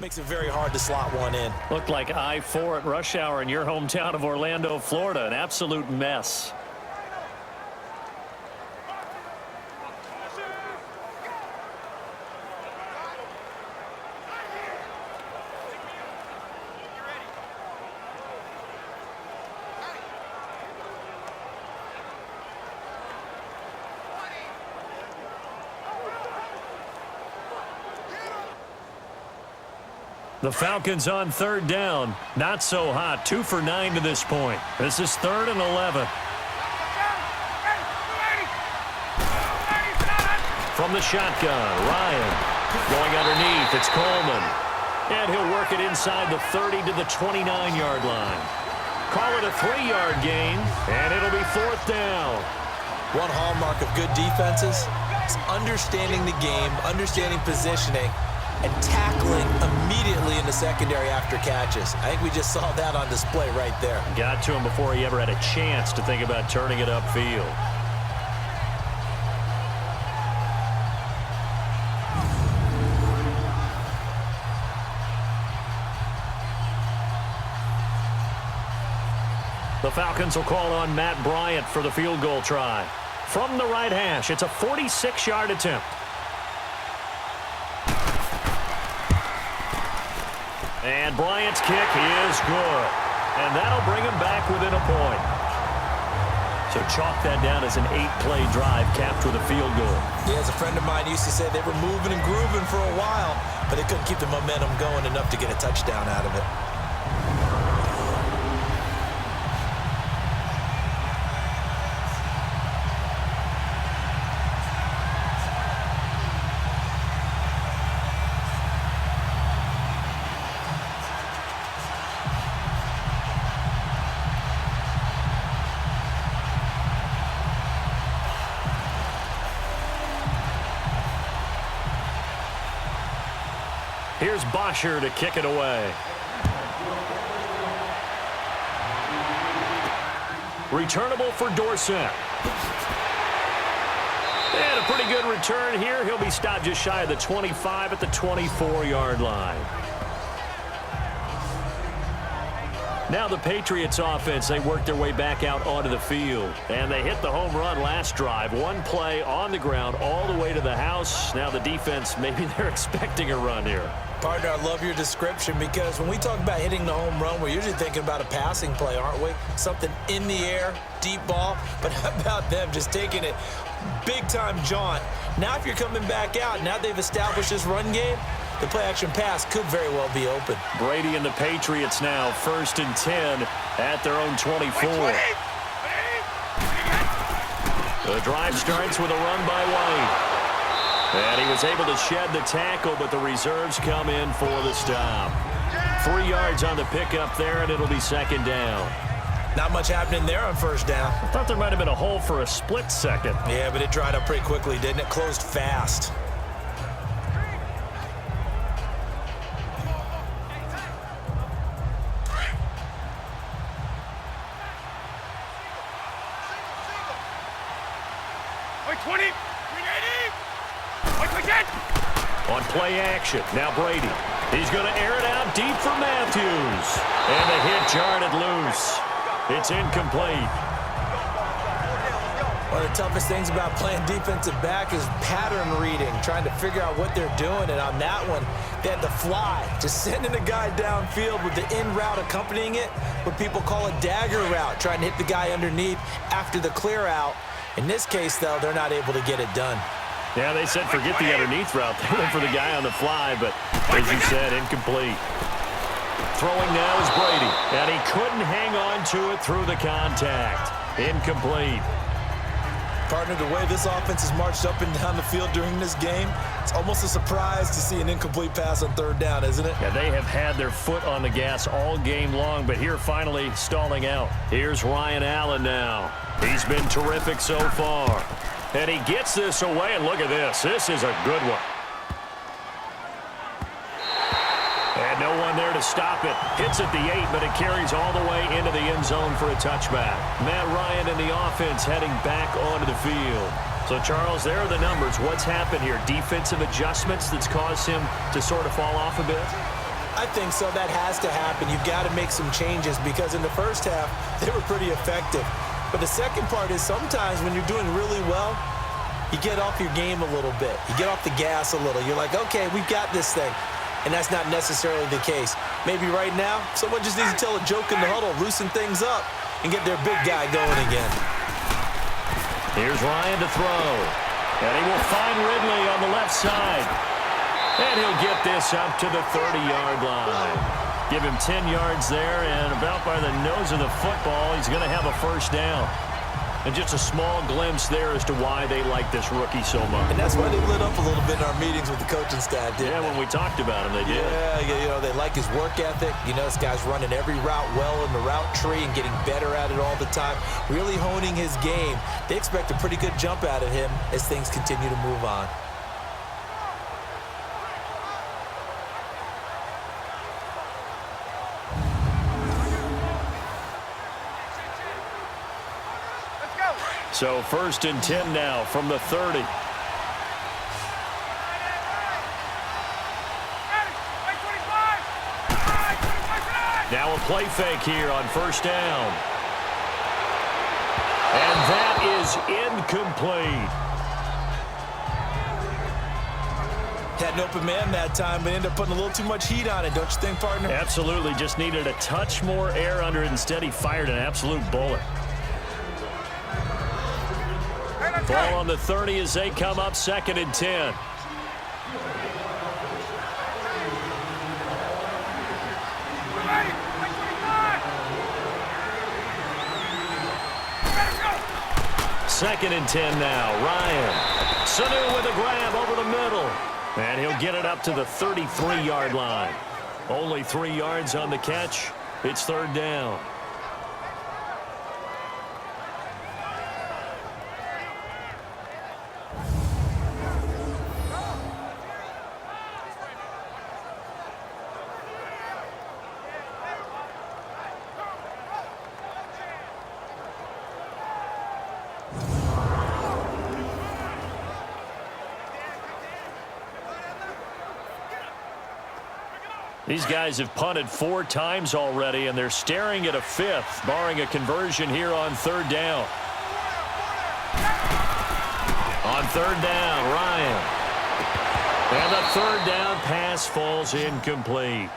Makes it very hard to slot one in. Looked like I-4 at rush hour in your hometown of Orlando, Florida. An absolute mess. The Falcons on third down. Not so hot. 2 for 9 to this point. This is 3rd and 11. From the shotgun, Ryan. Going underneath, it's Coleman. And he'll work it inside the 30 to the 29-yard line. Call it a 3-yard gain, and it'll be 4th down. One hallmark of good defenses is understanding the game, understanding positioning, and tackling immediately in the secondary after catches. I think we just saw that on display right there. Got to him before he ever had a chance to think about turning it upfield. The Falcons will call on Matt Bryant for the field goal try. From the right hash, it's a 46-yard attempt. And Bryant's kick is good. And that'll bring him back within a point. So chalk that down as an 8-play drive capped with a field goal. Yeah, as a friend of mine used to say, they were moving and grooving for a while, but they couldn't keep the momentum going enough to get a touchdown out of it. Here's Bosher to kick it away. Returnable for Dorsett. And a pretty good return here. He'll be stopped just shy of the 25 at the 24-yard line. Now the Patriots offense, they work their way back out onto the field. And they hit the home run last drive. One play on the ground all the way to the house. Now the defense, maybe they're expecting a run here. Partner, I love your description because when we talk about hitting the home run, we're usually thinking about a passing play, aren't we? Something in the air, deep ball. But how about them just taking it big-time jaunt? Now if you're coming back out, now they've established this run game, the play-action pass could very well be open. Brady and the Patriots now 1st and 10 at their own 24. The drive starts with a run by White. And he was able to shed the tackle, but the reserves come in for the stop. 3 yards on the pickup there, and it'll be 2nd down. Not much happening there on 1st down. I thought there might have been a hole for a split second. Yeah, but it dried up pretty quickly, didn't it? Closed fast. On play action, now Brady. He's going to air it out deep for Matthews. And the hit jarred it loose. It's incomplete. One of the toughest things about playing defensive back is pattern reading, trying to figure out what they're doing. And on that one, they had to fly, just sending a guy downfield with the in route accompanying it, what people call a dagger route, trying to hit the guy underneath after the clear out. In this case, though, they're not able to get it done. Yeah, they said forget the underneath route. They went for the guy on the fly, but as you said, incomplete. Throwing now is Brady, and he couldn't hang on to it through the contact. Incomplete. Partner, the way this offense has marched up and down the field during this game, it's almost a surprise to see an incomplete pass on 3rd down, isn't it? Yeah, they have had their foot on the gas all game long, but here finally stalling out. Here's Ryan Allen now. He's been terrific so far. And he gets this away, and look at this. This is a good one. And no one there to stop it. Hits at the 8, but it carries all the way into the end zone for a touchback. Matt Ryan and the offense heading back onto the field. So, Charles, there are the numbers. What's happened here? Defensive adjustments that's caused him to sort of fall off a bit? I think so. That has to happen. You've got to make some changes because in the first half, they were pretty effective. But the second part is sometimes when you're doing really well, you get off your game a little bit. You get off the gas a little. You're like, okay, we've got this thing. And that's not necessarily the case. Maybe right now, someone just needs to tell a joke in the huddle, loosen things up, and get their big guy going again. Here's Ryan to throw. And he will find Ridley on the left side. And he'll get this up to the 30-yard line. Give him 10 yards there, and about by the nose of the football, he's going to have a first down. And just a small glimpse there as to why they like this rookie so much. And that's why they lit up a little bit in our meetings with the coaching staff, didn't they? When we talked about him, they did. Yeah, you know, they like his work ethic. You know, this guy's running every route well in the route tree and getting better at it all the time, really honing his game. They expect a pretty good jump out of him as things continue to move on. So 1st and 10 now from the 30. Now a play fake here on 1st down. And that is incomplete. Had an open man that time, but ended up putting a little too much heat on it, don't you think, partner? Absolutely. Just needed a touch more air under it. Instead, he fired an absolute bullet. Ball on the 30 as they come up 2nd and 10. Second and 10 now. Ryan. Sanu with a grab over the middle. And he'll get it up to the 33-yard line. Only 3 yards on the catch. It's 3rd down. These guys have punted 4 times already, and they're staring at a 5th, barring a conversion here on 3rd down. On 3rd down, Ryan. And the 3rd down pass falls incomplete.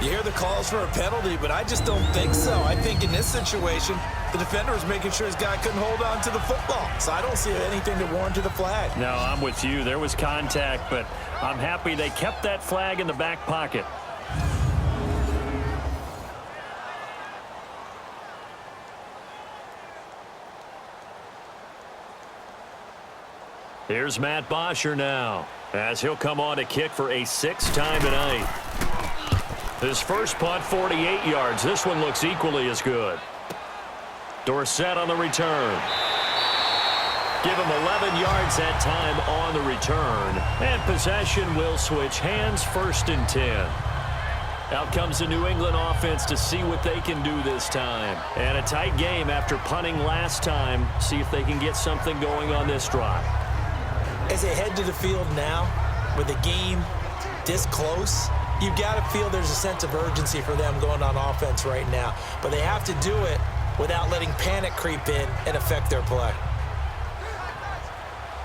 You hear the calls for a penalty, but I just don't think so. I think in this situation, the defender was making sure his guy couldn't hold on to the football. So I don't see anything that warranted a flag. No, I'm with you. There was contact, but I'm happy they kept that flag in the back pocket. Here's Matt Bosher now, as he'll come on to kick for a 6th time tonight. His first punt, 48 yards. This one looks equally as good. Dorsett on the return. Give him 11 yards that time on the return. And possession will switch hands, 1st and 10. Out comes the New England offense to see what they can do this time. And a tight game after punting last time. See if they can get something going on this drive. As they head to the field now, with the game this close, you've got to feel there's a sense of urgency for them going on offense right now. But they have to do it without letting panic creep in and affect their play.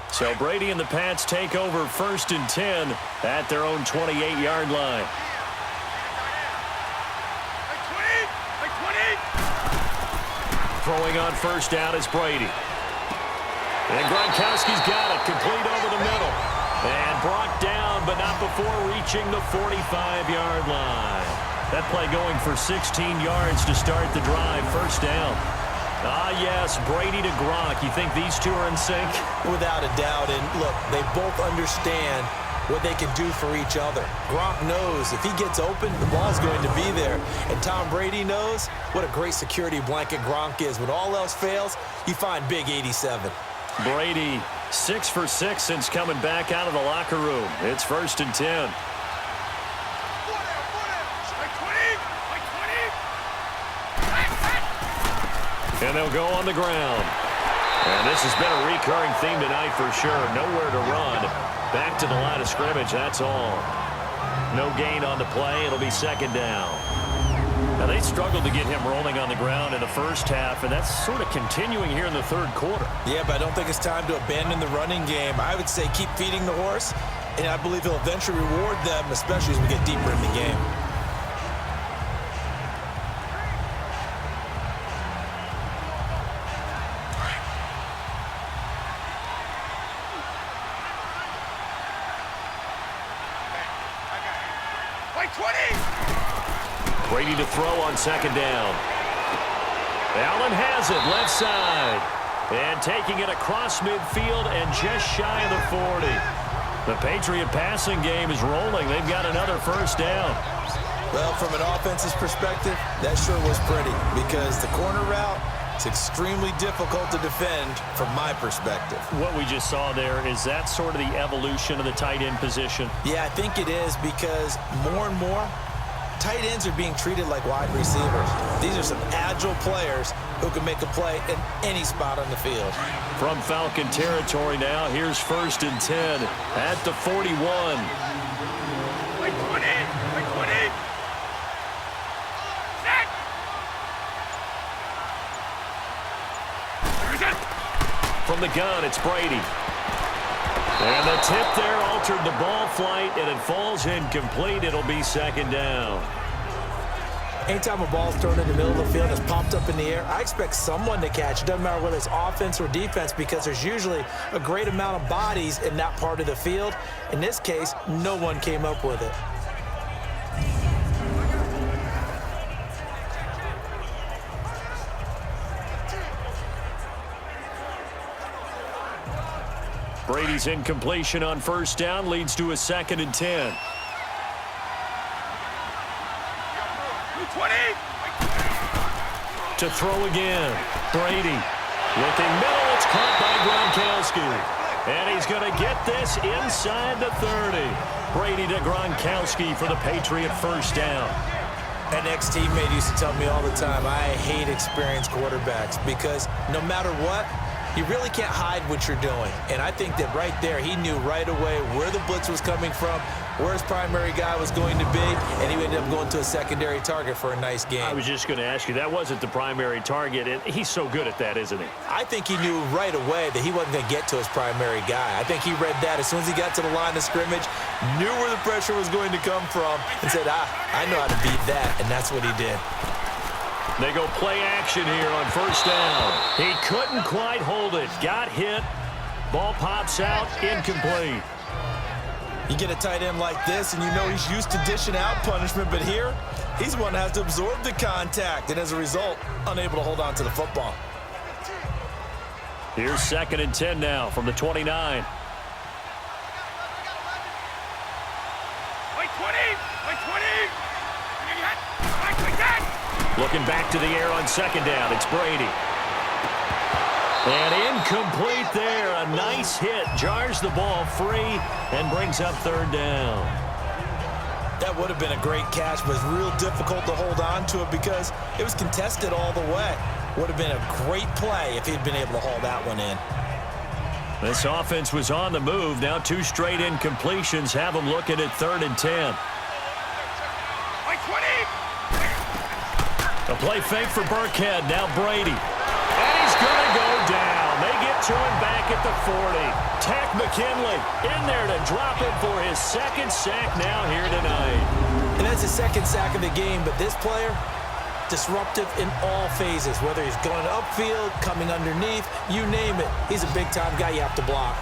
So Brady and the Pats take over 1st and 10 at their own 28-yard line. Throwing on 1st down is Brady. And Gronkowski's got it, complete over the middle. And brought down, but not before reaching the 45-yard line. That play going for 16 yards to start the drive. 1st down. Ah, yes, Brady to Gronk. You think these two are in sync? Without a doubt. And look, they both understand what they can do for each other. Gronk knows if he gets open, the ball's going to be there. And Tom Brady knows what a great security blanket Gronk is. When all else fails, you find big 87. Brady 6 for 6 since coming back out of the locker room. It's 1st and 10. And they'll go on the ground. And this has been a recurring theme tonight for sure. Nowhere to run. Back to the line of scrimmage, that's all. No gain on the play. It'll be second down. Now, they struggled to get him rolling on the ground in the first half, and that's sort of continuing here in the third quarter. Yeah, but I don't think it's time to abandon the running game. I would say keep feeding the horse, and I believe he'll eventually reward them, especially as we get deeper in the game. Brady to throw on second down. Allen has it, left side. And taking it across midfield and just shy of the 40. The Patriot passing game is rolling. They've got another first down. Well, from an offense's perspective, that sure was pretty because the corner route is extremely difficult to defend from my perspective. What we just saw there, is that sort of the evolution of the tight end position? Yeah, I think it is because more and more, tight ends are being treated like wide receivers. These are some agile players who can make a play in any spot on the field. From Falcon territory now, here's 1st and 10 at the 41. From the gun, it's Brady. And the tip there altered the ball flight, and it falls incomplete. It'll be second down. Anytime a ball's thrown in the middle of the field and it's popped up in the air, I expect someone to catch. It doesn't matter whether it's offense or defense because there's usually a great amount of bodies in that part of the field. In this case, no one came up with it. Brady's incompletion on first down leads to a 2nd and 10. To throw again. Brady looking middle. It's caught by Gronkowski. And he's going to get this inside the 30. Brady to Gronkowski for the Patriot first down. An ex-teammate used to tell me all the time, I hate experienced quarterbacks because no matter what, you really can't hide what you're doing. And I think that right there, he knew right away where the blitz was coming from, where his primary guy was going to be, and he ended up going to a secondary target for a nice game. I was just going to ask you, that wasn't the primary target, and he's so good at that, isn't he? I think he knew right away that he wasn't going to get to his primary guy. I think he read that as soon as he got to the line of scrimmage, knew where the pressure was going to come from, and said, I know how to beat that, and that's what he did. They go play action here on first down. He couldn't quite hold it. Got hit. Ball pops out. Incomplete. You get a tight end like this, and you know he's used to dishing out punishment, but here, he's the one that has to absorb the contact, and as a result, unable to hold on to the football. Here's 2nd and 10 now from the 29. Looking back to the air on second down. It's Brady. And incomplete there. A nice hit. Jars the ball free and brings up 3rd down. That would have been a great catch, but it's real difficult to hold on to it because it was contested all the way. Would have been a great play if he'd been able to haul that one in. This offense was on the move. Now 2 straight incompletions have them looking at 3rd and 10. A play fake for Burkhead. Now Brady. And he's going to go down. They get to him back at the 40. Tack McKinley in there to drop him for his 2nd sack now here tonight. And that's his 2nd sack of the game, but this player, disruptive in all phases, whether he's going upfield, coming underneath, you name it. He's a big-time guy you have to block.